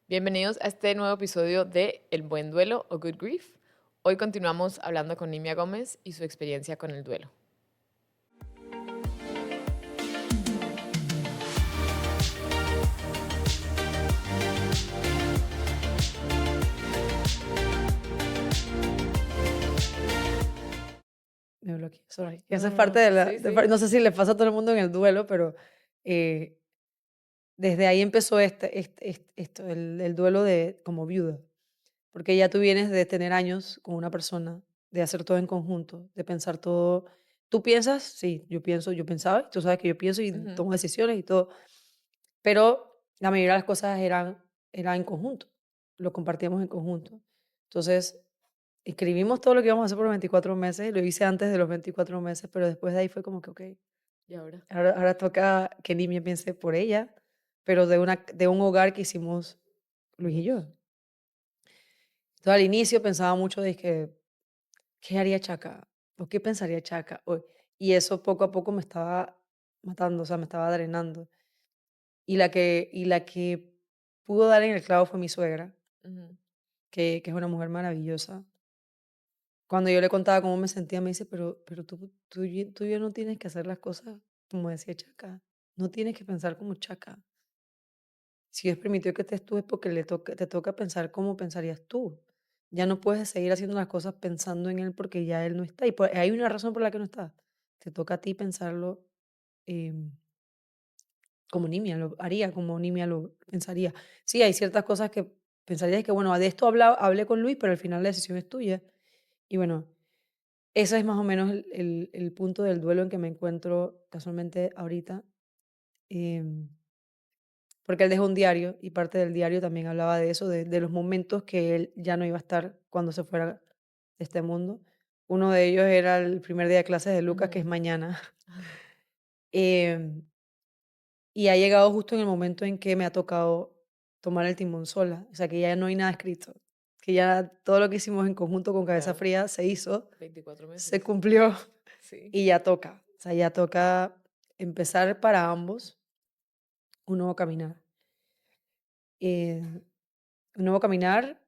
Bienvenidos a este nuevo episodio de El Buen Duelo o Good Grief. Hoy continuamos hablando con Nimia Gómez y su experiencia con el duelo. Me bloqueé, sorry. Esa es parte No, de sí, sí. no sé si le pasa a todo el mundo en el duelo, pero, eh, desde ahí empezó esto, el duelo de como viuda, porque ya tú vienes de tener años con una persona, de hacer todo en conjunto, de pensar todo. ¿Tú piensas? Sí, yo pienso, yo pensaba, tú sabes que yo pienso y Ujú. tomo decisiones y todo, pero la mayoría de las cosas eran en conjunto, lo compartíamos en conjunto. Entonces, escribimos todo lo que íbamos a hacer por los 24 meses, lo hice antes de los 24 meses, pero después de ahí fue como que, okey, ¿Y ahora? ahora toca que Nimia piense por ella, pero de un hogar que hicimos Luis y yo. Dos. Entonces, al inicio pensaba mucho de que, ¿qué haría Chaca? ¿O qué pensaría Chaca? Y eso poco a poco me estaba matando, o sea, me estaba drenando. Y la que pudo dar en el clavo fue mi suegra, Ujú. que es una mujer maravillosa. Cuando yo le contaba cómo me sentía, me dice: "Pero tú ya no tienes que hacer las cosas como decía Chaca, no tienes que pensar como Chaca. Si Dios permitió que estés tú es porque te toca pensar como pensarías tú. Ya no puedes seguir haciendo las cosas pensando en Él porque ya Él no está, y hay una razón por la que no está. Te toca a ti pensarlo, em, como Nimia lo haría, como Nimia lo pensaría. Sí, hay ciertas cosas que pensarías que, bueno, de esto hablé con Luis, pero al final la decisión es tuya. Y bueno, ese es más o menos el punto del duelo en que me encuentro casualmente ahorita, em, porque él dejó un diario y parte del diario también hablaba de eso, de los momentos que él ya no iba a estar cuando se fuera de este mundo. Uno de ellos era el primer día de clases de Lucas, que es Ujú. mañana. Ay, Em, y ha llegado justo en el momento en que me ha tocado tomar el timón sola, o sea, que ya no hay nada escrito, que ya todo lo que hicimos en conjunto con Cabeza claro, Fría se hizo, 24 se meses. cumplió Sí. y ya toca. O sea, ya toca empezar para ambos un nuevo caminar. Eh, un nuevo caminar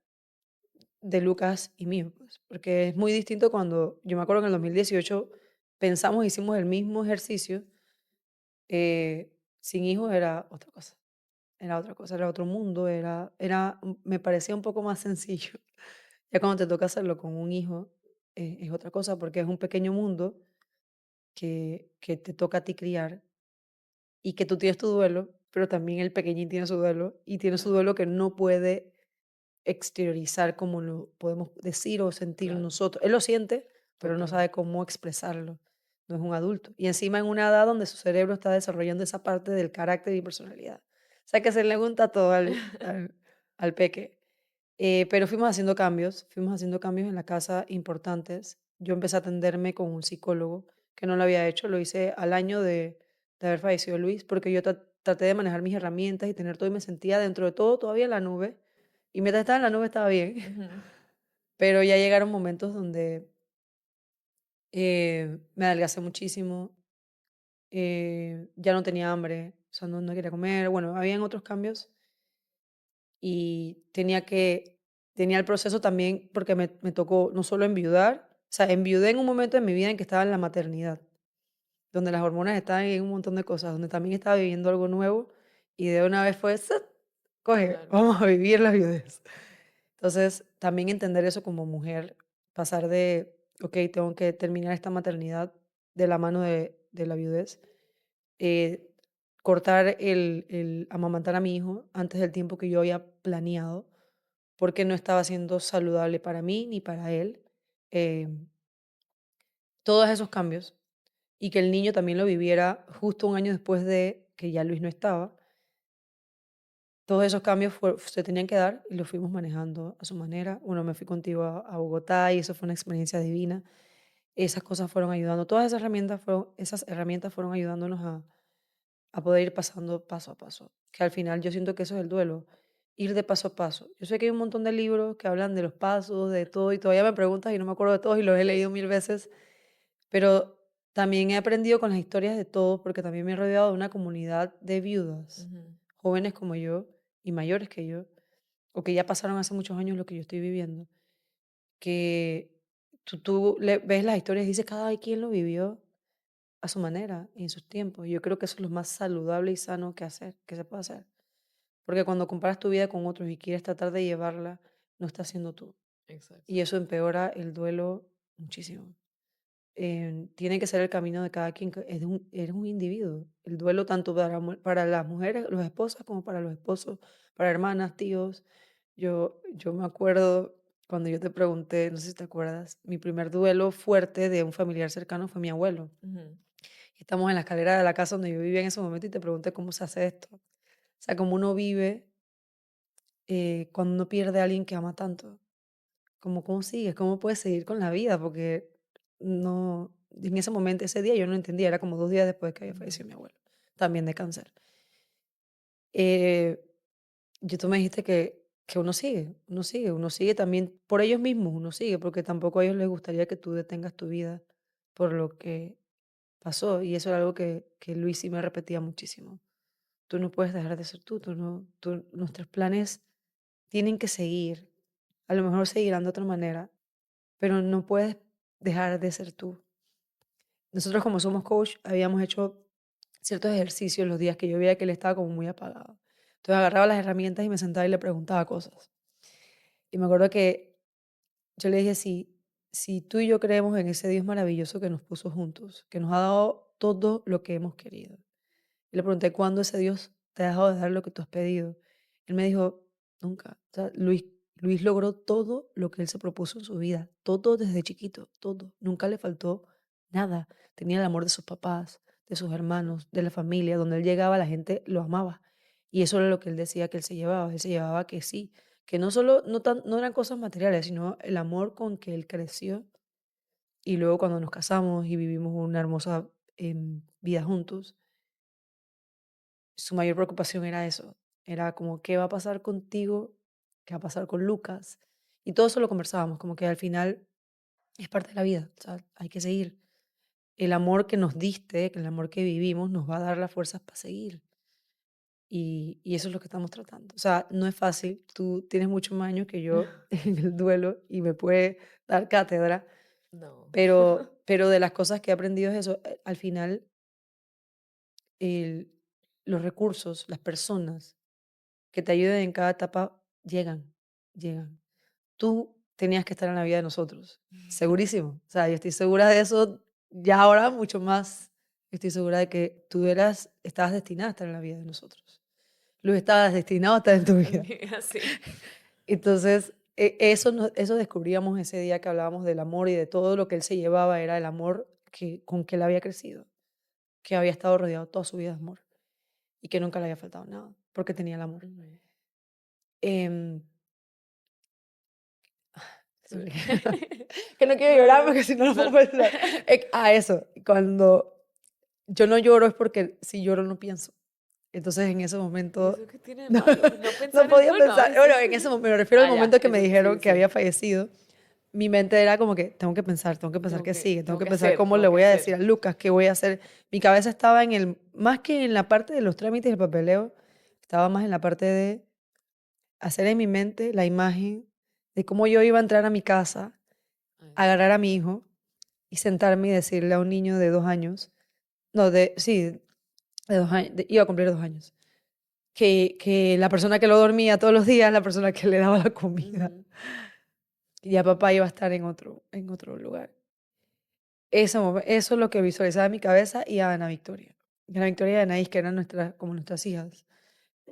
de Lucas y mío, pues, porque es muy distinto cuando yo me acuerdo que en el 2018 pensamos, hicimos el mismo ejercicio, sin hijos era otra cosa. Era otra cosa, era otro mundo, me parecía un poco más sencillo. Ya cuando te toca hacerlo con un hijo, es otra cosa, porque es un pequeño mundo que te toca a ti criar y que tú tienes tu duelo, pero también el pequeñín tiene su duelo y tiene su duelo que no puede exteriorizar como lo podemos decir o sentir Claro, nosotros. Él lo siente, pero no total. sabe cómo expresarlo. No es un adulto. Y encima en una edad donde su cerebro está desarrollando esa parte del carácter y personalidad. O sea que se le pregunta todo al peque. Pero fuimos haciendo cambios en la casa importantes. Yo empecé a atenderme con un psicólogo que no lo había hecho, lo hice al año de haber fallecido Luis, porque yo traté de manejar mis herramientas y tener todo y me sentía dentro de todo todavía en la nube. Y mientras estaba en la nube estaba bien, Ujú. pero ya llegaron momentos donde me adelgacé muchísimo, ya no tenía hambre, o sea, no quería comer, bueno, habían otros cambios y tenía el proceso también porque me tocó no solo enviudar, o sea, enviudé en un momento de mi vida en que estaba en la maternidad, donde las hormonas estaban en un montón de cosas, donde también estaba viviendo algo nuevo y de una vez fue, ¡zas! Coge, Claro, vamos a vivir la viudez. Entonces, también entender eso como mujer, pasar de, ok, tengo que terminar esta maternidad de la mano de la viudez, eh, cortar el amamantar a mi hijo antes del tiempo que yo había planeado, porque no estaba siendo saludable para mí ni para él. em, Todos esos cambios y que el niño también lo viviera justo un año después de que ya Luis no estaba. Todos esos cambios se tenían que dar y los fuimos manejando a su manera. Bueno, me fui contigo a Bogotá y eso fue una experiencia divina. Esas cosas fueron ayudando. Todas esas herramientas fueron ayudándonos a poder ir pasando paso a paso. Que al final yo siento que eso es el duelo, ir de paso a paso. Yo sé que hay un montón de libros que hablan de los pasos, de todo, y todavía me preguntas y no me acuerdo de todos y los he leído mil veces, pero también he aprendido con las historias de todos porque también me he rodeado de una comunidad de viudas, ujú. jóvenes como yo y mayores que yo, o que ya pasaron hace muchos años lo que yo estoy viviendo, que ves las historias y dices, cada quien lo vivió a su manera y en sus tiempos. Y yo creo que eso es lo más saludable y sano que se puede hacer. Porque cuando comparas tu vida con otros y quieres tratar de llevarla, no estás siendo tú. Exacto. Y eso empeora el duelo muchísimo. Tiene que ser el camino de cada quien, que eres un individuo. El duelo tanto para las mujeres, las esposas, como para los esposos, para hermanas, tíos. Yo me acuerdo cuando yo te pregunté, no sé si te acuerdas, mi primer duelo fuerte de un familiar cercano fue mi abuelo. Ujú. Estamos en la escalera de la casa donde yo vivía en ese momento y te pregunté cómo se hace esto. O sea, cómo uno vive cuando uno pierde a alguien que ama tanto. ¿Cómo sigues? ¿Cómo puedes seguir con la vida? Porque no, en ese momento, ese día yo no entendía, era como 2 días después que había Ujú. fallecido mi abuelo, también de cáncer. Eh, tú me dijiste que uno sigue también por ellos mismos, uno sigue, porque tampoco a ellos les gustaría que tú detengas tu vida por lo que pasó. Y eso era algo que Luis sí me repetía muchísimo. Tú no puedes dejar de ser tú, nuestros planes tienen que seguir. A lo mejor seguirán de otra manera, pero no puedes dejar de ser tú. Nosotros como somos coach, habíamos hecho ciertos ejercicios los días que yo veía que él estaba como muy apagado. Entonces agarraba las herramientas y me sentaba y le preguntaba cosas. Y me acuerdo que yo le dije, si tú y yo creemos en ese Dios maravilloso que nos puso juntos, que nos ha dado todo lo que hemos querido. Y le pregunté, ¿cuándo ese Dios te ha dejado de dar lo que tú has pedido? Él me dijo, nunca. O sea, Luis logró todo lo que él se propuso en su vida, todo desde chiquito, todo. Nunca le faltó nada. Tenía el amor de sus papás, de sus hermanos, de la familia. Donde él llegaba, la gente lo amaba. Y eso era lo que él decía que él se llevaba. Él se llevaba que sí, que no solo, no eran cosas materiales, sino el amor con que él creció. Y luego cuando nos casamos y vivimos una hermosa vida juntos, su mayor preocupación era eso, era como, ¿qué va a pasar contigo? ¿Qué va a pasar con Lucas? Y todo eso lo conversábamos, como que al final es parte de la vida, o sea, hay que seguir. El amor que nos diste, que el amor que vivimos, nos va a dar las fuerzas para seguir. Y eso es lo que estamos tratando. O sea, no es fácil, tú tienes muchos más años que yo en el duelo y me puede dar cátedra, No. pero de las cosas que he aprendido es eso, al final el- los recursos, las personas que te ayuden en cada etapa, llegan. Tú tenías que estar en la vida de nosotros, segurísimo. O sea, yo estoy segura de eso, ya ahora mucho más. Estoy segura de que estabas destinada a estar en la vida de nosotros. Luis estabas destinado a estar en tu vida. Así. Entonces, eso descubríamos ese día que hablábamos del amor y de todo lo que él se llevaba, era el amor con que él había crecido, que había estado rodeado toda su vida de amor y que nunca le había faltado nada, porque tenía el amor. Ujú. Em, Sí. Sorry. Que no quiero No, llorar no, porque si no, no no. puedo pensar. Eso, cuando yo no lloro es porque si lloro no pienso. Entonces en ese ¿Y momento eso qué tiene de no, malo? No no pensar es podía bueno a pensar. Bueno, veces. en ese momento, me refiero al Ah, ya, momento que me eso sí, dijeron que sí. había fallecido. Mi mente era como que tengo que pensar qué sigue, tengo Tengo que que pensar hacer, cómo le tengo que voy a decir a hacer. Lucas, qué voy a hacer. Mi cabeza estaba más que en la parte de los trámites y el papeleo, estaba más en la parte de hacer en mi mente la imagen de cómo yo iba a entrar a mi casa, Ay, sí. agarrar a mi hijo y sentarme y decirle a un niño de 2 años, no, sí, de 2 años, iba a cumplir 2 años, que la persona que lo dormía todos los días, la persona que le daba la comida, Ujú. y ya papá iba a estar en otro lugar. Eso es lo que visualizaba en mi cabeza y a Ana Victoria. Y Ana Victoria y Anaís, que eran como nuestras hijas.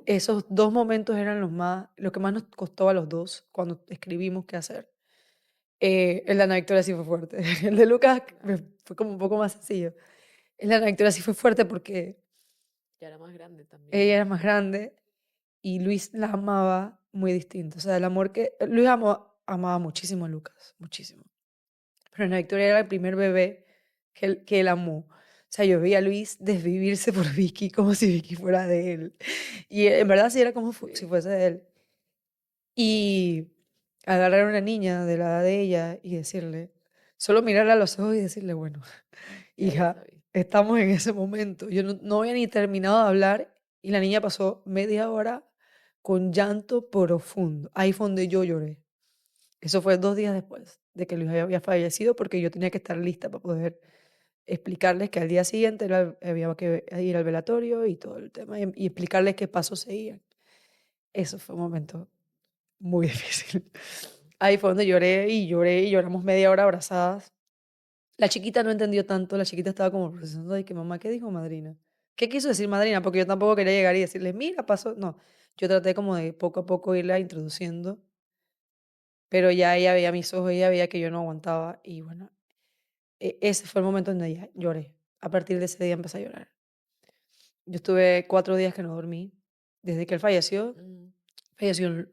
Esos 2 momentos eran lo que más nos costó a los dos cuando escribimos qué hacer. El de Ana Victoria sí fue fuerte. El de Lucas fue como un poco más sencillo. El de Ana Victoria sí fue fuerte porque Ya era más grande también, ella ¿no? era más grande y Luis la amaba muy distinto. O sea, el amor que Luis amaba muchísimo a Lucas, muchísimo. Pero Ana Victoria era el primer bebé que él amó. O sea, yo veía a Luis desvivirse por Vicky como si Vicky fuera de él. Y en verdad sí era como si Sí, fuese de él. Y agarrar a una niña de la edad de ella y decirle, solo mirarla a los ojos y decirle, bueno, ya hija, sabía. estamos en ese momento. Yo no había ni terminado de hablar y la niña pasó media hora, con llanto profundo. Ahí fue donde yo lloré. Eso fue 2 días después de que Luis había fallecido, porque yo tenía que estar lista para poder explicarles que al día siguiente había que ir al velatorio y todo el tema, y explicarles qué pasos seguían. Eso fue un momento muy difícil. Ahí fue donde lloré y lloré y lloramos media hora abrazadas. La chiquita no entendió tanto, la chiquita estaba como procesando de que: "Mamá, ¿qué dijo madrina? ¿Qué quiso decir madrina?", porque yo tampoco quería llegar y decirle: "Mira, pasó", no. Yo traté como de poco a poco irla introduciendo, pero ya ella veía mis ojos, ella veía que yo no aguantaba y bueno, ese fue el momento donde ya lloré. A partir de ese día empecé a llorar. Yo estuve 4 días que no dormí. Desde que él falleció, Mm, falleció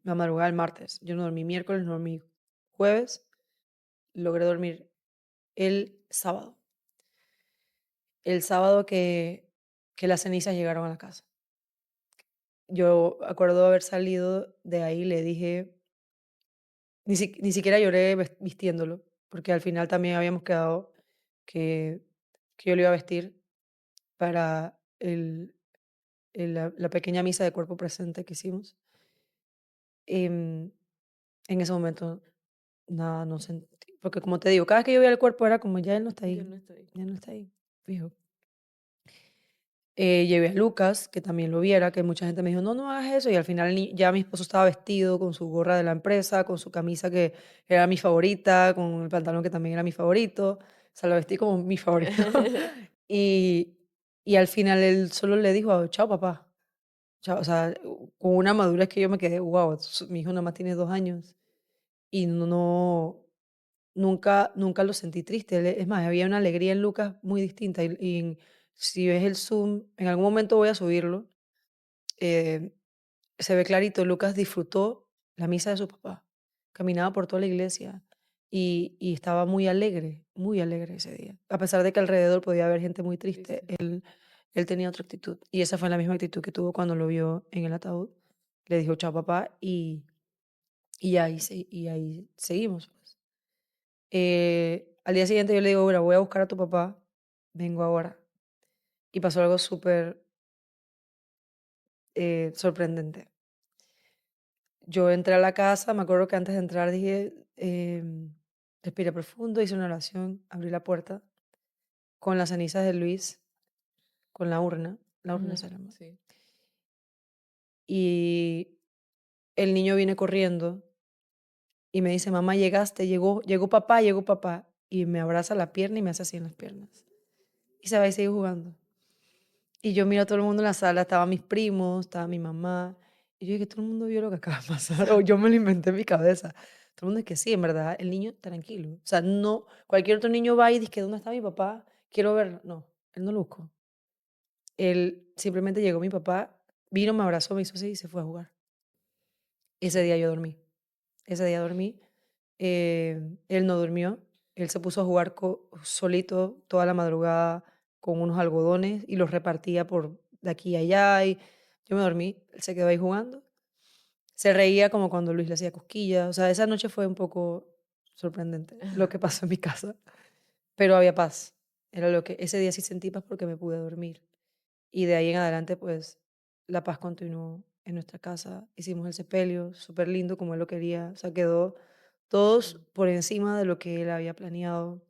la madrugada del martes. Yo no dormí miércoles, no dormí jueves, logré dormir el sábado. El sábado que las cenizas llegaron a la casa. Yo acuerdo haber salido de ahí, le dije, ni siquiera lloré vistiéndolo, porque al final también habíamos quedado que, que yo lo iba a vestir para la pequeña misa de cuerpo presente que hicimos. Em, en ese momento, nada, no sentí, porque como te digo, cada vez que yo veía el cuerpo era como, ya él no está ya ahí, no estoy. ya no está ahí, fijo. Llevé a Lucas, que también lo viera, que mucha gente me dijo: "No, no hagas eso", y al final ya mi esposo estaba vestido con su gorra de la empresa, con su camisa que era mi favorita, con el pantalón que también era mi favorito, o sea, lo vestí como mi favorito. Y al final él solo le dijo: "Chao, papá". Chao, o sea, con una madurez que yo me quedé: "Guau, mi hijo nada más tiene 2 años", y nunca lo sentí triste. Es más, había una alegría en Lucas muy distinta, si ves el Zoom, en algún momento voy a subirlo, eh, se ve clarito, Lucas disfrutó la misa de su papá, caminaba por toda la iglesia y estaba muy alegre ese día. A pesar de que alrededor podía haber gente muy triste, Triste. él tenía otra actitud, y esa fue la misma actitud que tuvo cuando lo vio en el ataúd. Le dijo: "Chao, papá", y ahí seguimos, pues. Al día siguiente yo le digo: "Mira, voy a buscar a tu papá, vengo ahora". Y pasó algo súper, sorprendente. Yo entré a la casa, me acuerdo que antes de entrar dije, respiré profundo, hice una oración, abrí la puerta con las cenizas de Luis, con la urna Ujú, se llama. sí. Y el niño viene corriendo y me dice: "Mamá, llegaste, llegó papá, llegó papá". Y me abraza la pierna y me hace así en las piernas. Y se va y sigue jugando. Y yo miro a todo el mundo en la sala, estaban mis primos, estaba mi mamá, y yo dije: "Todo el mundo vio lo que acaba de pasar", o yo me lo inventé en mi cabeza. Todo el mundo es que sí, en verdad, el niño tranquilo. O sea, no, cualquier otro niño va y dice: "¿Dónde está mi papá? Quiero verlo". No, él no lo buscó. Él simplemente llegó mi papá, vino, me abrazó, me hizo así y se fue a jugar. Ese día yo dormí. Ese día dormí. Él no durmió. Él se puso a jugar solito toda la madrugada con unos algodones y los repartía por de aquí y allá. Y yo me dormí. Él se quedó ahí jugando. Se reía como cuando Luis le hacía cosquillas. O sea, esa noche fue un poco sorprendente lo que pasó en mi casa, pero había paz. Era lo que ese día sí sentí paz porque me pude dormir. Y de ahí en adelante, pues, la paz continuó en nuestra casa. Hicimos el sepelio, súper lindo como él lo quería. O sea, quedó todos Mm, por encima de lo que él había planeado.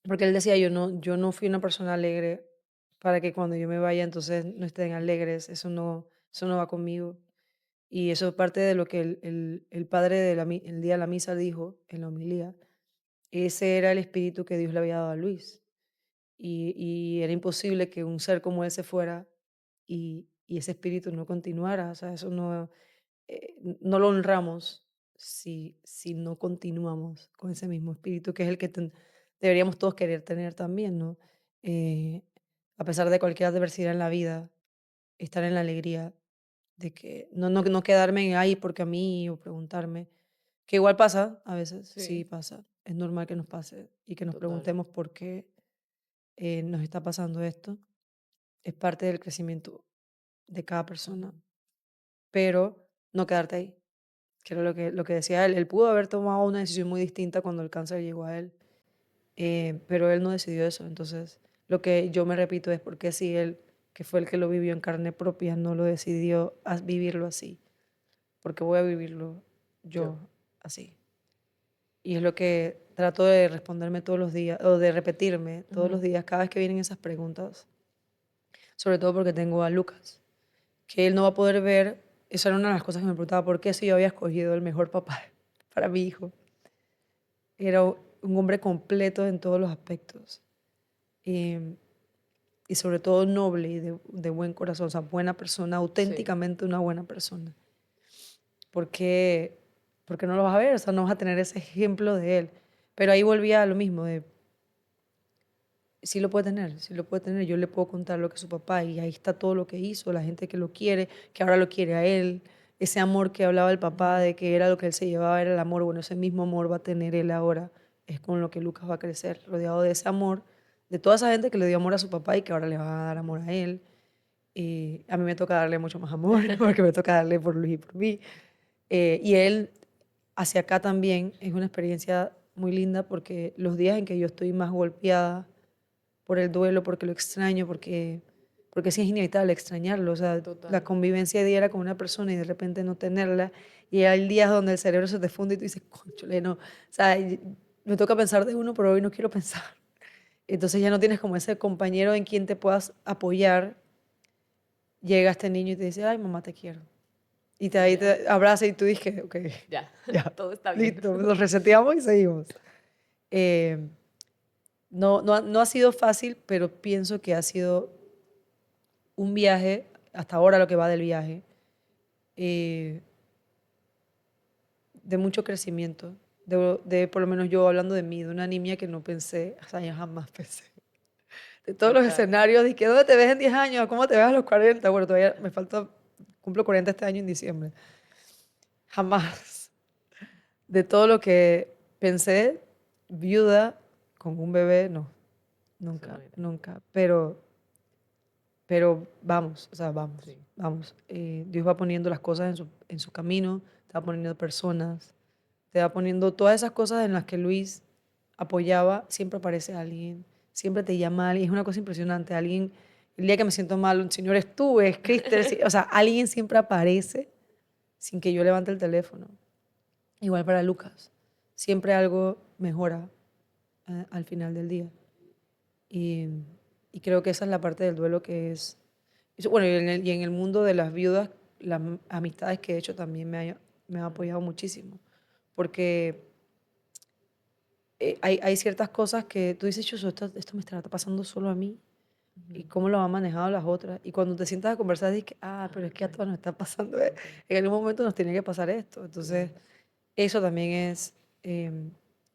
Porque él decía, yo no fui una persona alegre para que cuando yo me vaya, entonces no estén alegres. Eso no va conmigo. Y eso es parte de lo que el padre el día de la misa dijo en la homilía. Ese era el espíritu que Dios le había dado a Luis. Y era imposible que un ser como él se fuera y ese espíritu no continuara. O sea, eso no lo honramos si no continuamos con ese mismo espíritu, que es el que deberíamos todos querer tener también, ¿no? Eh, a pesar de cualquier adversidad en la vida, estar en la alegría de que no quedarme en ahí porque a mí o preguntarme, que igual pasa a veces, sí sí, pasa, es normal que nos pase y que nos total. preguntemos por qué nos está pasando esto. Es parte del crecimiento de cada persona, Ujú. pero no quedarte ahí, que era lo que decía él. Él pudo haber tomado una decisión muy distinta cuando el cáncer llegó a él, pero él no decidió eso. Entonces, lo que yo me repito es, ¿por qué si él que fue el que lo vivió en carne propia, no lo decidió vivirlo así, porque voy a vivirlo Yo. yo así. Y es lo que trato de responderme todos los días, o de repetirme todos los Ujú. días, cada vez que vienen esas preguntas, sobre todo porque tengo a Lucas, que él no va a poder ver, esa era una de las cosas que me preguntaba, ¿por qué si yo había escogido el mejor papá para mi hijo? Era un hombre completo en todos los aspectos. em, y sobre todo noble y de buen corazón, o sea, buena persona, Sí, auténticamente una buena persona. ¿Por qué, por qué no lo vas a ver? O sea, no vas a tener ese ejemplo de él. Pero ahí volvía a lo mismo, de sí lo puede tener, sí lo puede tener. Yo le puedo contar lo que es su papá y ahí está todo lo que hizo, la gente que lo quiere, que ahora lo quiere a él. Ese amor que hablaba el papá ujú, de que era lo que él se llevaba, era el amor. Bueno, ese mismo amor va a tener él ahora. Es con lo que Lucas va a crecer, rodeado de ese amor, de toda esa gente que le dio amor a su papá y que ahora le va a dar amor a él. Y a mí me toca darle mucho más amor, porque me toca darle por Luis y por mí. Y él, hacia acá también, es una experiencia muy linda porque los días en que yo estoy más golpeada por el duelo, porque lo extraño, porque sí es inevitable extrañarlo. O sea, la total. convivencia diaria con una persona y de repente no tenerla. Y hay días donde el cerebro se te funde y tú dices, conchole, no. O sea, me toca pensar de uno, pero hoy no quiero pensar. Entonces ya no tienes como ese compañero en quien te puedas apoyar. Llega este niño y te dice, ay, mamá, te quiero. Y ahí Ya, te abraza y tú dices, ok, ya, ya, todo está bien. listo, nos reseteamos y seguimos. Eh, no ha sido fácil, pero pienso que ha sido un viaje, hasta ahora lo que va del viaje, eh, de mucho crecimiento. Por lo menos yo hablando de mí, de una niña que no pensé, o sea, yo jamás pensé. De todos los Total. escenarios, de que ¿dónde te ves en 10 años? ¿Cómo te ves a los 40? Bueno, todavía me falta, cumplo 40 este año en diciembre. Jamás. De todo lo que pensé, viuda, con un bebé, no, Eso no nunca, era. nunca. Pero vamos, o sea, vamos, Sí, vamos. Dios va poniendo las cosas en su camino, te va poniendo personas, te va poniendo todas esas cosas en las que Luis apoyaba, siempre aparece alguien, siempre te llama alguien, es una cosa impresionante, alguien, el día que me siento mal, un señor es tú, es Crister, o sea, alguien siempre aparece sin que yo levante el teléfono. Igual para Lucas, siempre algo mejora al final del día. Y, y creo que esa es la parte del duelo que es... Bueno, y en el mundo de las viudas, las amistades que he hecho también me han apoyado muchísimo. Porque hay ciertas cosas que tú dices, "Chuzo, esto me está pasando solo a mí. ¿Y ujú. cómo lo han manejado las otras? Y cuando te sientas a conversar, dices, pero Ah, es que a ok, todas nos está pasando. ok. En algún momento nos tiene que pasar esto. Entonces, Sí, eso también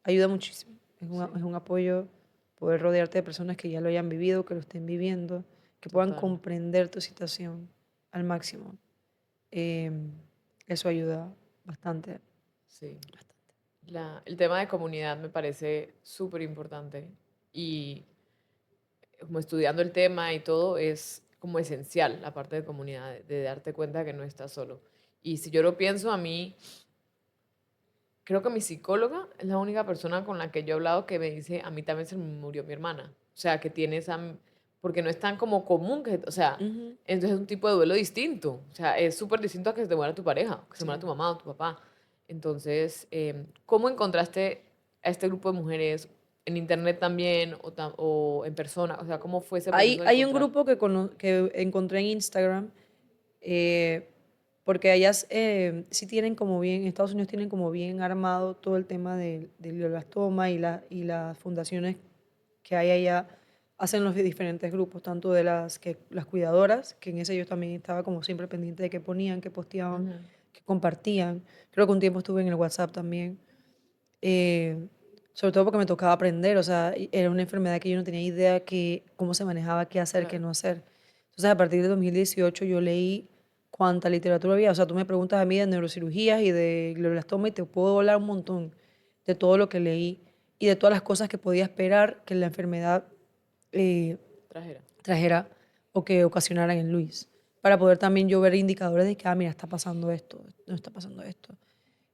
ayuda muchísimo. Es sí, un apoyo poder rodearte de personas que ya lo hayan vivido, que lo estén viviendo, que puedan total. comprender tu situación al máximo. Em, Eso ayuda bastante, Sí. bastante. El tema de comunidad me parece súper importante y como estudiando el tema y todo es como esencial la parte de comunidad, de darte cuenta que no estás solo. Y si yo lo pienso a mí, creo que mi psicóloga es la única persona con la que yo he hablado que me dice, a mí también se me murió mi hermana. O sea, que tiene esa... Porque no es tan como común, que, o sea, Ujú. entonces es un tipo de duelo distinto. O sea, es súper distinto a que se te muera tu pareja, que se muera tu Sí. mamá o tu papá. Entonces, ¿cómo encontraste a este grupo de mujeres en internet también o en persona? O sea, ¿cómo fue ese proceso de Hay un encontrar? grupo que encontré en Instagram, eh, porque allá sí tienen como bien, en Estados Unidos tienen como bien armado todo el tema del glioblastoma y las fundaciones que hay allá hacen los diferentes grupos, tanto de las cuidadoras, que en ese yo también estaba como siempre pendiente de qué ponían, qué posteaban, Ujú. qué compartían. Creo que un tiempo estuve en el WhatsApp también. eh, Sobre todo porque me tocaba aprender, o sea, era una enfermedad que yo no tenía idea cómo se manejaba, qué hacer, qué Claro. no hacer. Entonces, a partir de 2018 yo leí cuánta literatura había, o sea, tú me preguntas a mí de neurocirugías y de glioblastoma y te puedo hablar un montón de todo lo que leí y de todas las cosas que podía esperar que la enfermedad eh, Trajera. trajera o que ocasionara en Luis, para poder también yo ver indicadores de que, mira, está pasando esto, no está pasando esto.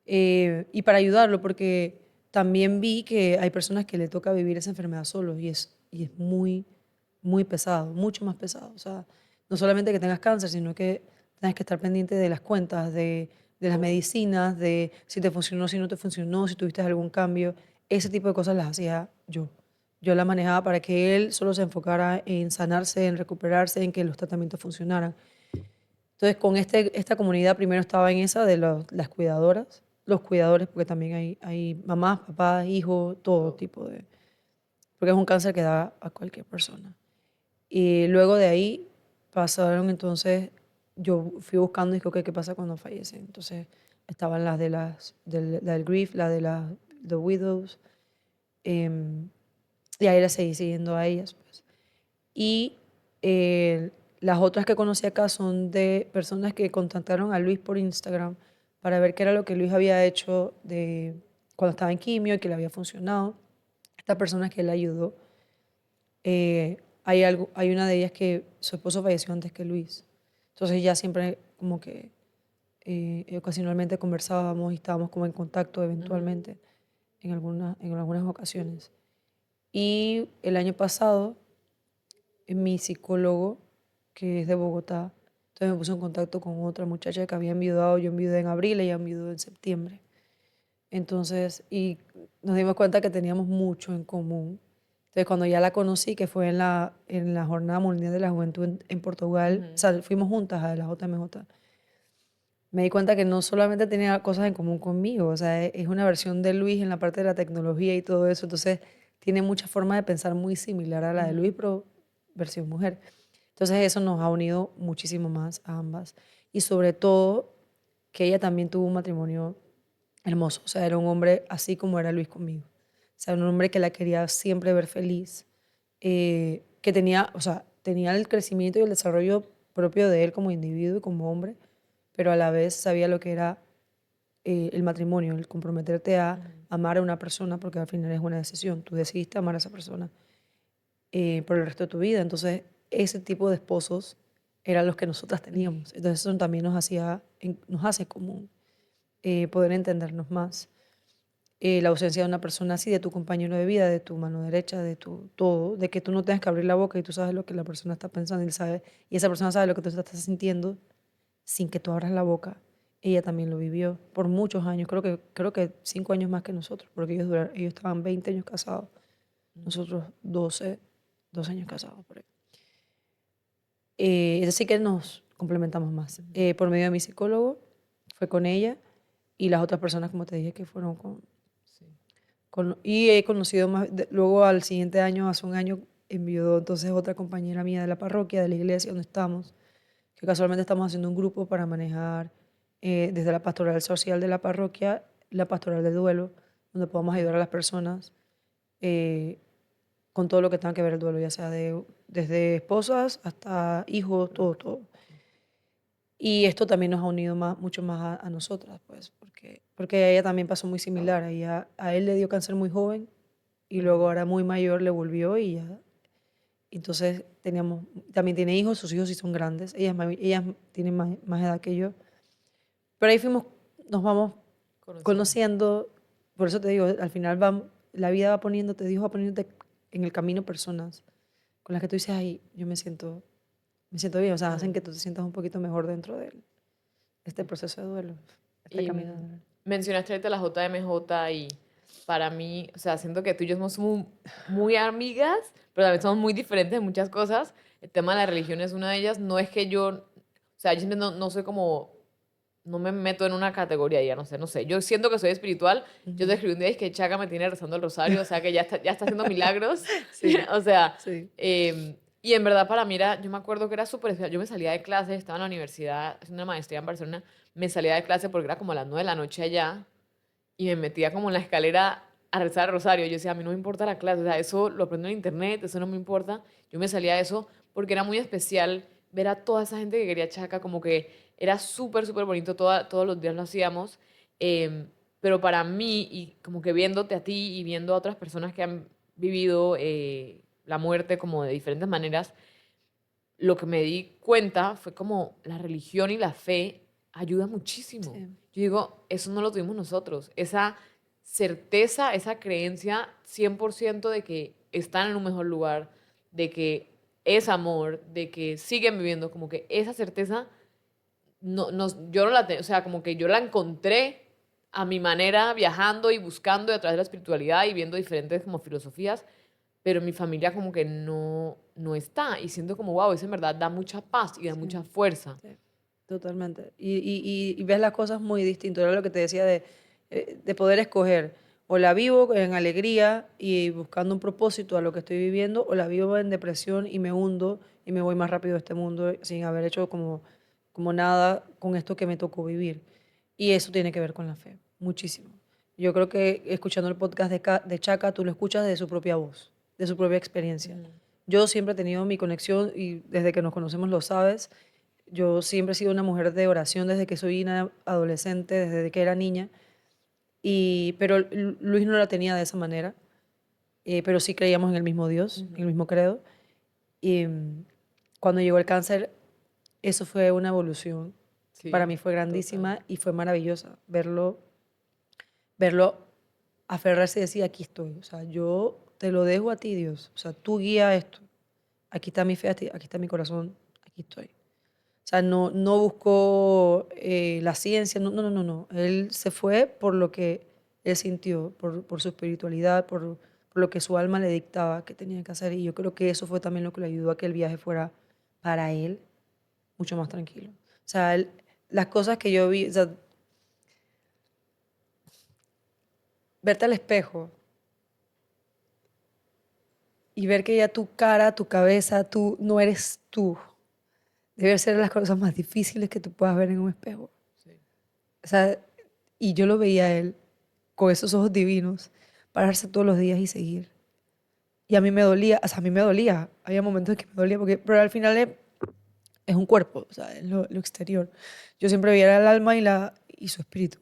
Y para ayudarlo, porque también vi que hay personas que le toca vivir esa enfermedad solos y es muy, muy pesado, mucho más pesado. O sea, no solamente que tengas cáncer, sino que tengas que estar pendiente de las cuentas, de las Todo. medicinas, de si te funcionó, si no te funcionó, si tuviste algún cambio. Ese tipo de cosas las hacía yo. Yo la manejaba para que él solo se enfocara en sanarse, en recuperarse, en que los tratamientos funcionaran. Entonces, con esta comunidad primero estaba en esa de las cuidadoras, los cuidadores, porque también hay mamás, papás, hijos, todo Todo. tipo de... Porque es un cáncer que da a cualquier persona. Y luego de ahí pasaron entonces, yo fui buscando y dije, ok, ¿qué pasa cuando fallecen? Entonces estaban la del grief, la de las the widows, em, y ahí las seguí siguiendo a ellas, pues. Y las otras que conocí acá son de personas que contactaron a Luis por Instagram para ver qué era lo que Luis había hecho cuando estaba en quimio y que le había funcionado. Esta persona que le ayudó, hay una de ellas que su esposo falleció antes que Luis. Entonces ya siempre como que ocasionalmente conversábamos y estábamos como en contacto Ujú. eventualmente en algunas ocasiones. Y el año pasado mi psicólogo, que es de Bogotá, entonces me puso en contacto con otra muchacha que había enviudado, yo enviudé en abril, ella enviudó en septiembre. Entonces, y nos dimos cuenta que teníamos mucho en común. Entonces, cuando ya la conocí, que fue en la Jornada Mundial de la Juventud en Portugal, o Ujú. sea, fuimos juntas a la JMJ, me di cuenta que no solamente tenía cosas en común conmigo, o sea, es una versión de Luis en la parte de la tecnología y todo eso, entonces tiene muchas formas de pensar muy similar a la de Luis, Ujú. pero versión mujer. Entonces eso nos ha unido muchísimo más a ambas. Y sobre todo que ella también tuvo un matrimonio hermoso, o sea, era un hombre así como era Luis conmigo. O sea, un hombre que la quería siempre ver feliz, que tenía, o sea, tenía el crecimiento y el desarrollo propio de él como individuo y como hombre, pero a la vez sabía lo que era el matrimonio, el comprometerte a Ujú. amar a una persona, porque al final es una decisión. Tú decidiste amar a esa persona por el resto de tu vida. Entonces, ese tipo de esposos eran los que nosotras teníamos. Entonces, eso también nos hace común poder entendernos más. La ausencia de una persona así, de tu compañero de vida, de tu mano derecha, de tu todo, de que tú no tengas que abrir la boca y tú sabes lo que la persona está pensando y, él sabe, y esa persona sabe lo que tú estás sintiendo sin que tú abras la boca. Ella también lo vivió por muchos años, creo que 5 años más que nosotros, porque ellos estaban 20 años casados, Ujú. nosotros 12 años casados por ahí. Es así que nos complementamos más. Ujú. Por medio de mi psicólogo, fue con ella y las otras personas, como te dije, que fueron Sí. y he conocido más, luego al siguiente año, hace un año, envió entonces otra compañera mía de la parroquia, de la iglesia donde estamos, que casualmente estamos haciendo un grupo para manejar desde la pastoral social de la parroquia, la pastoral del duelo, donde podamos ayudar a Ujú. las personas eh, con todo lo que tenga que ver el duelo, ya sea desde esposas hasta hijos, Lo todo, que- todo. Y esto también nos ha unido mucho más a nosotras, pues, porque a ella también pasó muy similar. A él le dio cáncer muy joven y luego Ujú. ahora muy mayor le volvió y ya. Entonces también tiene hijos, sus hijos sí son grandes, ellas tienen más edad que yo. Pero ahí nos vamos Conociendo. conociendo, por eso te digo, al final la vida va poniéndote, Dios va poniéndote en el camino personas con las que tú dices, ay, yo me siento bien, o sea, hacen Ujú. que tú te sientas un poquito mejor dentro de este proceso de duelo, este Y camino de duelo. mencionaste ahorita la JMJ y para mí, o sea, siento que tú y yo somos muy, muy amigas, pero también somos muy diferentes en muchas cosas. El tema de la religión es una de ellas. No es que yo, o sea, yo siempre no soy como, no me meto en una categoría, ya no sé, no sé. Yo siento que soy espiritual. Yo te Ujú. escribí un día y es que Chaca me tiene rezando el rosario, o sea, que ya está haciendo milagros. Sí, O sea, sí. y en verdad para mí era, yo me acuerdo que era súper especial. Yo me salía de clase, estaba en la universidad haciendo una maestría en Barcelona, me salía de clase porque era como a las 9 de la noche allá y me metía como en la escalera a rezar el rosario. Yo decía, a mí no me importa la clase, o sea, eso lo aprendo en internet, eso no me importa. Yo me salía de eso porque era muy especial ver a toda esa gente que quería Chaca, como que era súper, súper bonito, todos los días lo hacíamos. Pero para mí, y como que viéndote a ti y viendo a otras personas que han vivido la muerte como de diferentes maneras, lo que me di cuenta fue como la religión y la fe ayuda muchísimo. Sí. Yo digo, eso no lo tuvimos nosotros. Esa certeza, esa creencia 100% de que están en un mejor lugar, de que es amor, de que siguen viviendo, como que esa certeza yo no la tengo, o sea, como que yo la encontré a mi manera, viajando y buscando y a través de la espiritualidad y viendo diferentes como filosofías, pero mi familia como que no está y siento como, wow, eso en verdad da mucha paz y da Sí, mucha fuerza. sí, totalmente. Y ves las cosas muy distinto. Era lo que te decía de poder escoger. O la vivo en alegría y buscando un propósito a lo que estoy viviendo, o la vivo en depresión y me hundo y me voy más rápido de este mundo sin haber hecho como nada con esto que me tocó vivir. Y eso tiene que ver con la fe, muchísimo. Yo creo que escuchando el podcast de Chaka, tú lo escuchas de su propia voz, de su propia experiencia. Ujú. Yo siempre he tenido mi conexión y desde que nos conocemos lo sabes. Yo siempre he sido una mujer de oración desde que soy una adolescente, desde que era niña. Pero Luis no la tenía de esa manera, pero sí creíamos en el mismo Dios, en el Ujú. mismo credo. Y cuando llegó el cáncer, eso fue una evolución. Para Sí, mí fue total. grandísima y fue maravillosa verlo aferrarse y decir, aquí estoy. O sea, yo te lo dejo a ti, Dios. O sea, tú guía esto. Aquí está mi fe, aquí está mi corazón, aquí estoy. O sea, no buscó la ciencia, no, no, no, no, no. Él se fue por lo que él sintió, por su espiritualidad, por lo que su alma le dictaba que tenía que hacer. Y yo creo que eso fue también lo que le ayudó a que el viaje fuera para él mucho más tranquilo. O sea, las cosas que yo vi, o sea, verte al espejo y ver que ya tu cara, tu cabeza, tú no eres tú, debe ser las cosas más difíciles que tú puedas ver en un espejo. Sí. O sea, y yo lo veía a él con esos ojos divinos, pararse todos los días y seguir. Y a mí me dolía, o sea, a mí me dolía. Había momentos en que me dolía, pero al final es un cuerpo, o sea, es lo exterior. Yo siempre veía el alma y su espíritu.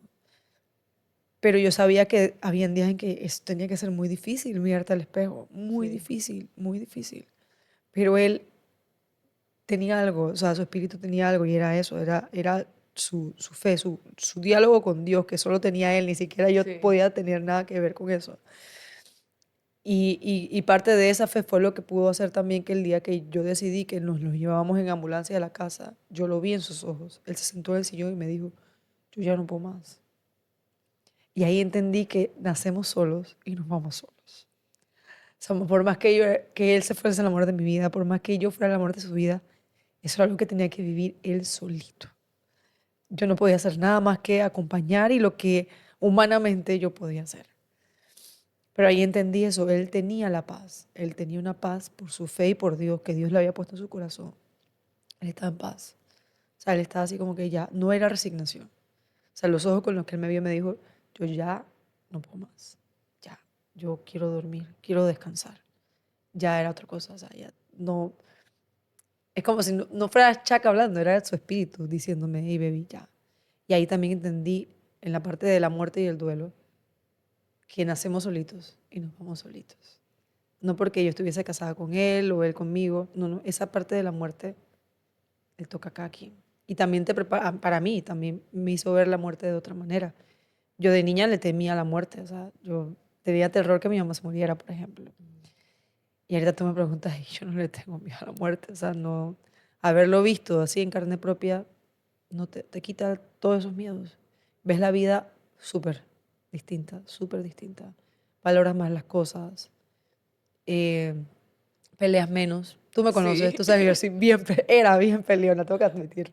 Pero yo sabía que había días en que eso tenía que ser muy difícil, mirarte al espejo. Muy Sí. difícil, muy difícil. Pero él tenía algo, o sea, su espíritu tenía algo y era eso, era su fe, su diálogo con Dios, que solo tenía él, ni siquiera yo Sí. podía tener nada que ver con eso. Y parte de esa fe fue lo que pudo hacer también que el día que yo decidí que nos los llevábamos en ambulancia a la casa, yo lo vi en sus ojos. Él se sentó en el sillón y me dijo, yo ya no puedo más. Y ahí entendí que nacemos solos y nos vamos solos. O sea, por más que él se fuese el amor de mi vida, por más que yo fuera el amor de su vida, eso era algo que tenía que vivir él solito. Yo no podía hacer nada más que acompañar y lo que humanamente yo podía hacer. Pero ahí entendí eso, él tenía la paz, él tenía una paz por su fe y por Dios, que Dios le había puesto en su corazón. Él estaba en paz. O sea, él estaba así como que ya, no era resignación. O sea, los ojos con los que él me vio me dijo, yo ya no puedo más, ya, yo quiero dormir, quiero descansar. Ya era otra cosa, o sea, ya no, es como si no fuera Chuck hablando, era su espíritu diciéndome, hey baby, ya. Y ahí también entendí en la parte de la muerte y el duelo que nacemos solitos y nos vamos solitos. No porque yo estuviese casada con él o él conmigo, no, no, esa parte de la muerte le toca a cada quien. Y también te prepara, para mí, también me hizo ver la muerte de otra manera. Yo de niña le temía a la muerte, o sea, yo tenía terror que mi mamá se muriera, por ejemplo. Y ahorita tú me preguntas, y yo no le tengo miedo a la muerte, o sea, no, haberlo visto así en carne propia, no te quita todos esos miedos. Ves la vida súper distinta, súper distinta. Valoras más las cosas, eh, peleas menos. Tú me conoces, Sí. tú sabes que yo soy era bien peleona, tengo que admitir.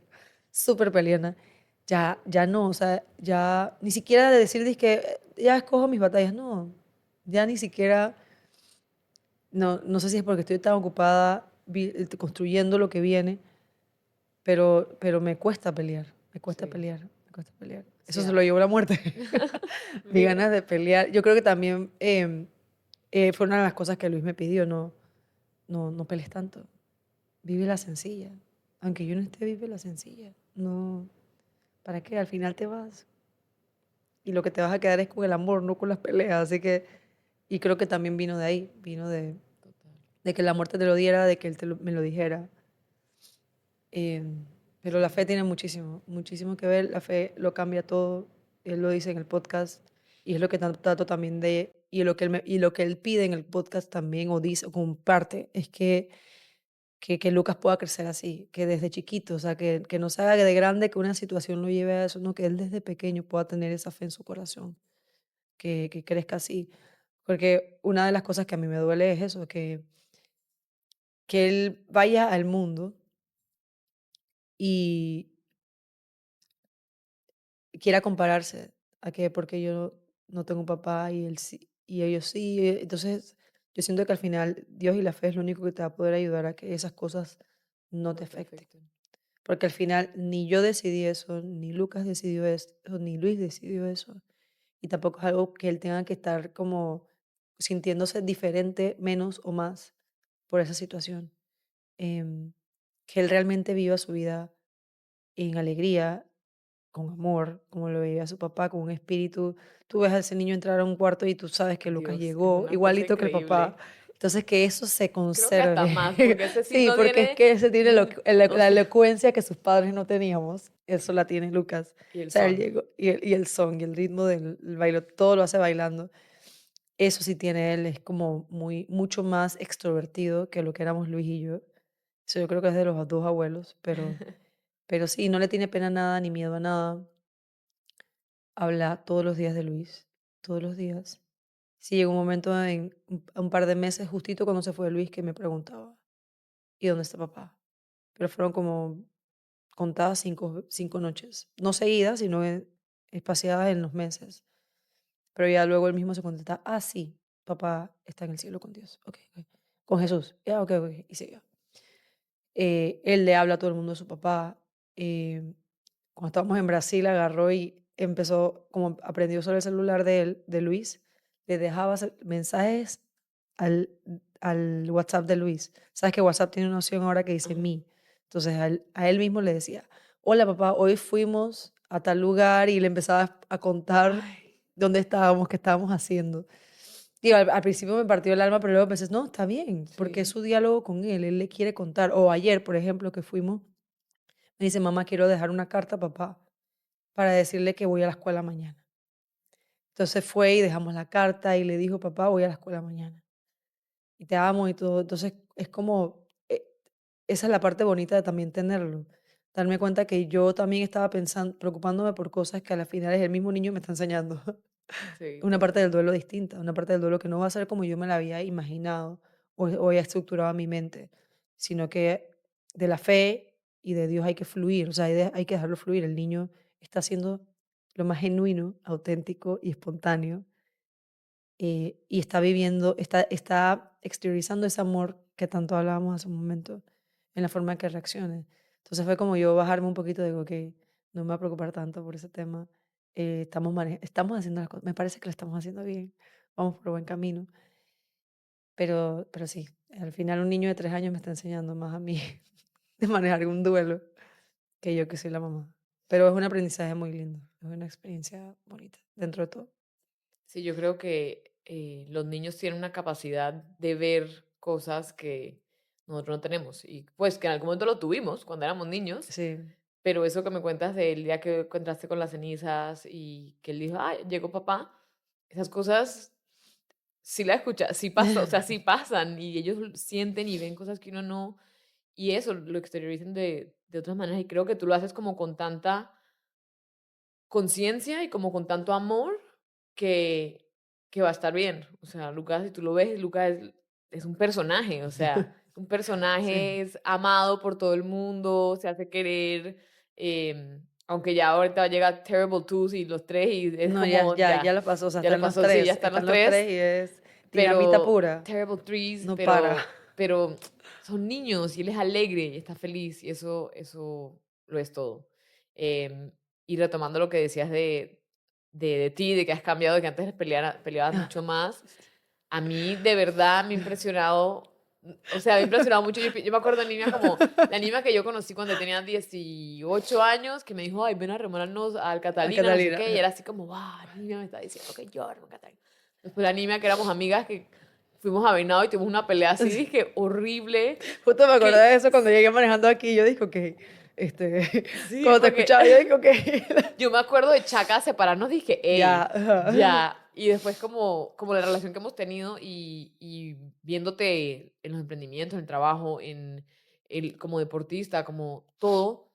Súper peleona. Ya no, o sea, ya ni siquiera de decir que ya escojo mis batallas, no. Ya ni siquiera, no sé si es porque estoy tan ocupada construyendo lo que viene, pero me cuesta pelear, me cuesta Sí. pelear, me cuesta pelear. Eso Sí. se lo llevó la muerte. Mi Mira. ganas de pelear. Yo creo que también fue una de las cosas que Luis me pidió, no pelees tanto. Vive la sencilla. Aunque yo no esté, vive la sencilla. No, ¿para qué? Al final te vas. Y lo que te vas a quedar es con el amor, no con las peleas. Así que, y creo que también vino de ahí, vino Total. de que la muerte te lo diera, de que él me lo dijera. Eh, pero la Sí. fe tiene muchísimo, muchísimo que ver. La fe lo cambia todo. Él lo dice en el podcast. Y es lo que trato también y lo que él pide en el podcast también, o dice, o comparte, es que que Lucas pueda crecer así, que desde chiquito, o sea, que no se haga de grande que una situación lo lleve a eso, no, que él desde pequeño pueda tener esa fe en su corazón, que crezca así. Porque una de las cosas que a mí me duele es eso, que él vaya al mundo y quiera compararse a que porque yo no tengo un papá y él sí, y ellos sí. Entonces, yo siento que al final Dios y la fe es lo único que te va a poder ayudar a que esas cosas no te No te afecten. afecten. Porque al final ni yo decidí eso, ni Lucas decidió eso, ni Luis decidió eso. Y tampoco es algo que él tenga que estar como sintiéndose diferente, menos o más por esa situación. Em, que él realmente viva su vida en alegría, con amor, como lo veía su papá, con un espíritu. Tú ves a ese niño entrar a un cuarto y tú sabes que Lucas Dios, es llegó una cosa igualito que el papá. increíble. Entonces, que eso se Creo que hasta conserve. más, porque ese sí Sí, no porque es tiene, que ese tiene no la sé, elocuencia que sus padres no teníamos. Eso la tiene Lucas. y O el sea, él son. llegó, y el son, y el ritmo del el baile, todo lo hace bailando. Eso sí tiene él, es como mucho más extrovertido que lo que éramos Luis y yo. Eso yo creo que es de los dos abuelos, pero sí, no le tiene pena a nada ni miedo a nada. Habla todos los días de Luis, todos los días. Sí, llegó un momento en un par de meses, justito cuando se fue Luis, que me preguntaba, ¿y dónde está papá? Pero fueron como contadas 5 noches, no seguidas, sino espaciadas en los meses. Pero ya luego él mismo se contesta, ah, sí, papá está en el cielo con Dios, ok, ok. Con Jesús, ya, ok, ok, y siguió. Él le habla a todo el mundo de su papá. Cuando estábamos en Brasil, agarró y empezó, como aprendió sobre el celular de él, de Luis, le dejaba mensajes al, al WhatsApp de Luis. Sabes que WhatsApp tiene una opción ahora que dice Ajá. mí. Entonces a él mismo le decía, hola papá, hoy fuimos a tal lugar y le empezaba a contar Ay, dónde estábamos, qué estábamos haciendo. Digo, al principio me partió el alma, pero luego pensé, no, está bien, porque es sí, su diálogo con él le quiere contar. O ayer, por ejemplo, que fuimos, me dice, mamá, quiero dejar una carta a papá para decirle que voy a la escuela mañana. Entonces fue y dejamos la carta y le dijo, papá, voy a la escuela mañana. Y te amo y todo. Entonces es como, esa es la parte bonita de también tenerlo. Darme cuenta que yo también estaba pensando, preocupándome por cosas que a las finales el mismo niño me está enseñando. sí, Una parte del total. duelo distinta, una parte del duelo que no va a ser como yo me la había imaginado o había estructurado en mi mente, sino que de la fe y de Dios hay que fluir, o sea, hay que dejarlo fluir. El niño está haciendo lo más genuino, auténtico y espontáneo, y está viviendo, está exteriorizando ese amor que tanto hablábamos hace un momento en la forma en que reaccione. Entonces fue como yo bajarme un poquito, digo, que no me voy a preocupar tanto por ese tema. Estamos haciendo las cosas, me parece que lo estamos haciendo bien, vamos por buen camino, pero sí, al final un niño de 3 años me está enseñando más a mí de manejar un duelo que yo que soy la mamá. Pero es un aprendizaje muy lindo, es una experiencia bonita, dentro de todo. Sí, yo creo que los niños tienen una capacidad de ver cosas que nosotros no tenemos. Y pues que en algún momento lo tuvimos cuando éramos niños, Sí. pero eso que me cuentas del día que encontraste con las cenizas y que él dijo, ah, llegó papá, esas cosas sí las escuchas, sí pasa, o sea, sí pasan y ellos sienten y ven cosas que uno no, y eso lo exteriorizan de otras maneras y creo que tú lo haces como con tanta conciencia y como con tanto amor que, que va a estar bien. O sea, Lucas, si tú lo ves, Lucas es un personaje, o sea, es un Sí. personaje, es amado por todo el mundo, se hace querer, aunque ya ahorita llega Terrible Twos y los tres y es No, ya como, ya ya lo pasó, o sea, ya lo pasó, sí, ya están los están los tres, 3 y es dinamita pero pura, Terrible Threes, no para. pero son niños y él es alegre y está feliz y eso lo es todo. Em, y retomando lo que decías de ti, de que has cambiado, de que antes peleabas mucho más, a mí de verdad me ha impresionado, o sea, me ha impresionado mucho. Yo me acuerdo de niña como la niña que yo conocí cuando tenía 18 años, que me dijo, ay, ven a remolarnos al A Catalina, no sé Catalina. qué, y era así como, wow, niña me está diciendo que yo armo Catalina. Después la niña que éramos amigas, que fuimos a Venado y tuvimos una pelea así, dije, horrible, Justo me acordé de que eso cuando llegué manejando aquí, yo dije: "Okey", sí, cuando te porque escuchaba, yo dije: "Okey". yo me acuerdo de Chaca separarnos, dije, Ya, hey, ajá. ya. Y después como la relación que hemos tenido y viéndote en los emprendimientos, en el trabajo, como deportista, como todo.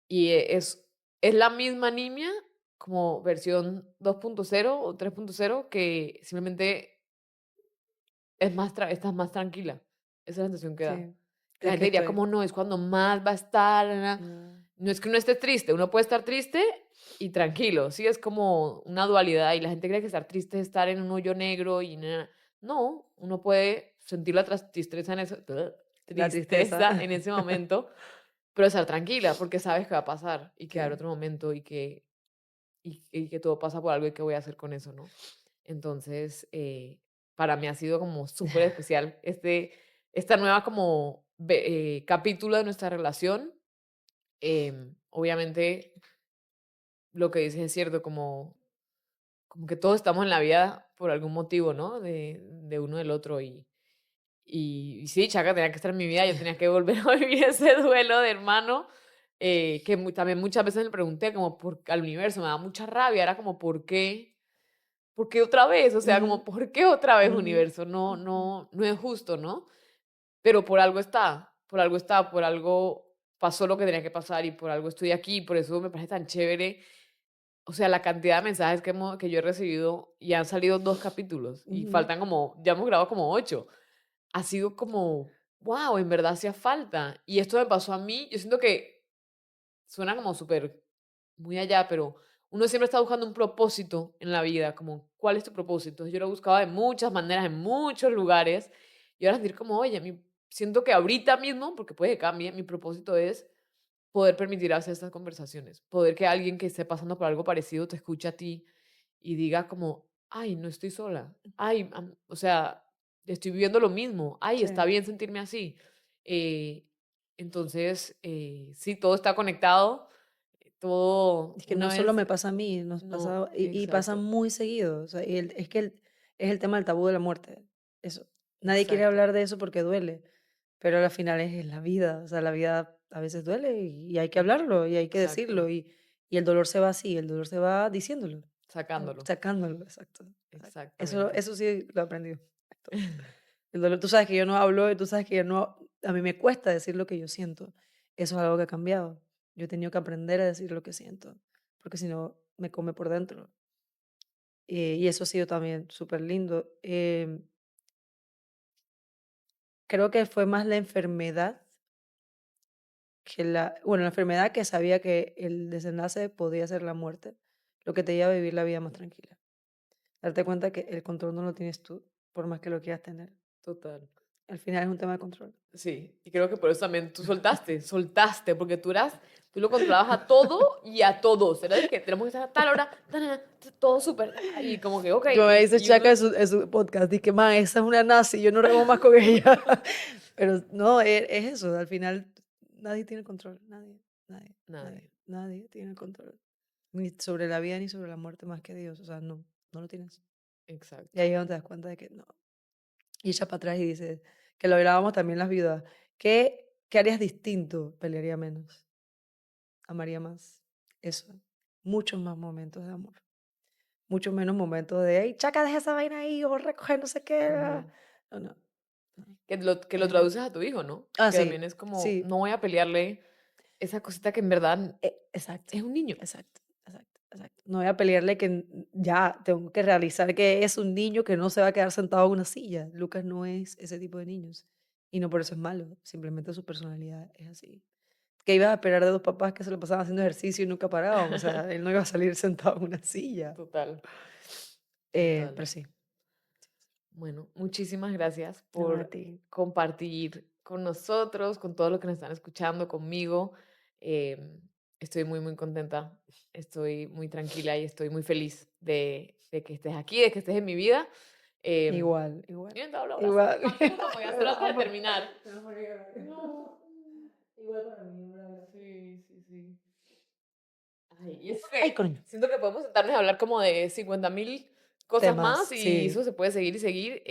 Y es la misma niña como versión 2.0 o 3.0 que simplemente estás más tranquila. Esa es la sensación que da. Sí, La es gente que diría, estoy. como no, es cuando más va a estar. No, No es que uno esté triste, uno puede estar triste y tranquilo, sí, es como una dualidad y la gente cree que estar triste es estar en un hoyo negro y no, uno puede sentir la tristeza en ese, la tristeza. tristeza en ese momento, pero estar tranquila porque sabes que va a pasar y que va a haber Sí. otro momento y que todo pasa por algo y qué voy a hacer con eso, ¿no? Entonces, para mí ha sido como súper especial esta nueva como capítulo de nuestra relación. Obviamente, lo que dices es cierto, como que todos estamos en la vida por algún motivo, ¿no? De uno del otro. Y sí, Chaka tenía que estar en mi vida, yo tenía que volver a vivir ese duelo de hermano, que también muchas veces me pregunté, como al universo, me daba mucha rabia, era como, ¿por qué? ¿Por qué otra vez? O sea, Ujú, como, ¿por qué otra vez, ujú, universo? No, ujú. no, no es justo, ¿no? Pero por algo está, por algo está, por algo pasó lo que tenía que pasar y por algo estoy aquí, por eso me parece tan chévere. O sea, la cantidad de mensajes que yo he recibido y han salido 2 capítulos y Ujú. faltan como, ya hemos grabado como 8. Ha sido como, wow, en verdad hacía falta. Y esto me pasó a mí, yo siento que suena como súper muy allá, pero uno siempre está buscando un propósito en la vida, como, ¿cuál es tu propósito? Yo lo buscaba de muchas maneras, en muchos lugares, y ahora sentir como, oye, siento que ahorita mismo, porque puede que cambie, mi propósito es poder permitir hacer estas conversaciones, poder que alguien que esté pasando por algo parecido te escuche a ti y diga como, ay, no estoy sola, ay, o sea, estoy viviendo lo mismo, ay, está Sí. bien sentirme así. Eh, entonces, sí, todo está conectado, todo Es que no una solo vez, me pasa a mí, nos no, pasa y pasa exacto, muy seguido. O sea, es que es el tema del tabú de la muerte. Eso. Nadie quiere exacto, hablar de eso porque duele, pero al final es la vida. O sea, la vida a veces duele y hay que mm, hablarlo y hay que exacto, decirlo. Y el dolor se va así, el dolor se va diciéndolo, sacándolo, sacándolo, exacto. Exacto. exactamente. Eso sí lo he aprendido. El dolor, tú sabes que yo no hablo y tú sabes que yo no, a mí me cuesta decir lo que yo siento. Eso es algo que ha cambiado. Yo he tenido que aprender a decir lo que siento, porque si no, me come por dentro. Y eso ha sido también súper lindo. Creo que fue más la enfermedad bueno, la enfermedad que sabía que el desenlace podía ser la muerte, lo que te lleva a vivir la vida más tranquila. Darte cuenta que el control no lo tienes tú, por más que lo quieras tener. Total. Al final es un tema de control. Sí, y creo que por eso también tú soltaste, porque tú lo controlabas a todo y a todos. Era de que tenemos que estar a tal hora, todo súper, y como que, ok, Como me dice y uno, Chaka en su podcast, dice que, man, esa es una nazi, yo no remo más con ella. Pero no, es eso, al final nadie tiene control, nadie, nadie, nadie, nadie, nadie tiene el control. Ni sobre la vida ni sobre la muerte más que Dios, o sea, no, no lo tienes. Y exacto. ahí es donde te das cuenta de que no. Y ella para atrás y dice, que lo hablábamos también las viudas, ¿qué harías distinto? Pelearía menos, amaría más, eso, muchos más momentos de amor. Mucho menos momentos de: "Hey, chaca, deja esa vaina ahí, o recoger no sé qué". Ujú. No, no, no. Que lo Eh, traduces a tu hijo, ¿no? Que sí, también es como, sí, no voy a pelearle esa cosita que en verdad exacto, es un niño. exacto, exacto, exacto. No voy a pelearle que ya tengo que realizar que es un niño que no se va a quedar sentado en una silla. Lucas no es ese tipo de niños, y no por eso es malo, simplemente su personalidad es así. ¿Qué ibas a esperar de 2 papás que se lo pasaban haciendo ejercicio y nunca paraban? O sea, él no iba a salir sentado en una silla. Total, total. Pero sí, Bueno, muchísimas gracias no, a por ti. compartir con nosotros, con todos los que nos están escuchando, conmigo. Em, Estoy muy, muy contenta, estoy muy tranquila y estoy muy feliz de que estés aquí, de que estés en mi vida. Em, Igual, igual, Miren, te hablo abrazando. igual. ¿Cuánto gusto podía Me hacer da antes de amor. terminar? Me da amor llorar. No. Igual para mí, un abrazo. Sí, sí, sí. Ay, y eso Ay, que coño. siento que podemos sentarnos a hablar como de 50.000 cosas más Temas, y eso sí. se puede seguir y seguir.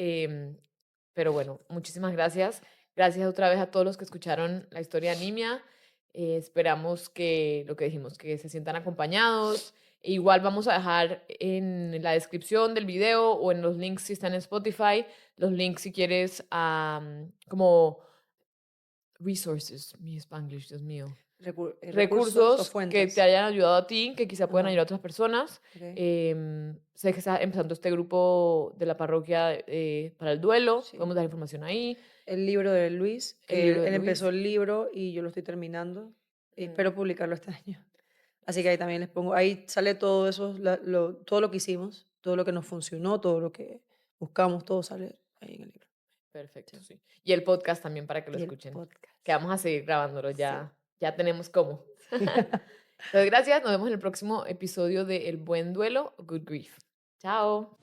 Pero bueno, muchísimas gracias. Gracias otra vez a todos los que escucharon la historia de Nimia. Esperamos que lo que dijimos, que se sientan acompañados. E igual vamos a dejar en la descripción del video o en los links si están en Spotify, los links si quieres como resources, mi Spanglish, Dios mío. Recursos o Recursos que fuentes. te hayan ayudado a ti, que quizá puedan Ajá. ayudar a otras personas. Ok. Sé que está empezando este grupo de la parroquia para el duelo. Sí. Podemos dar información ahí. El libro de Luis, El que libro de él empezó Luis. el libro y yo lo estoy terminando. Y Mm, espero publicarlo este año. Así que ahí también les pongo, ahí sale todo eso, todo lo que hicimos, todo lo que nos funcionó, todo lo que buscamos, todo sale ahí en el libro. perfecto, Sí. sí. Y el podcast también para que lo Y el escuchen. podcast. Que vamos a seguir grabándolo, Sí. ya tenemos cómo. Entonces, gracias. Nos vemos en el próximo episodio de El Buen Duelo, Good Grief. Chao.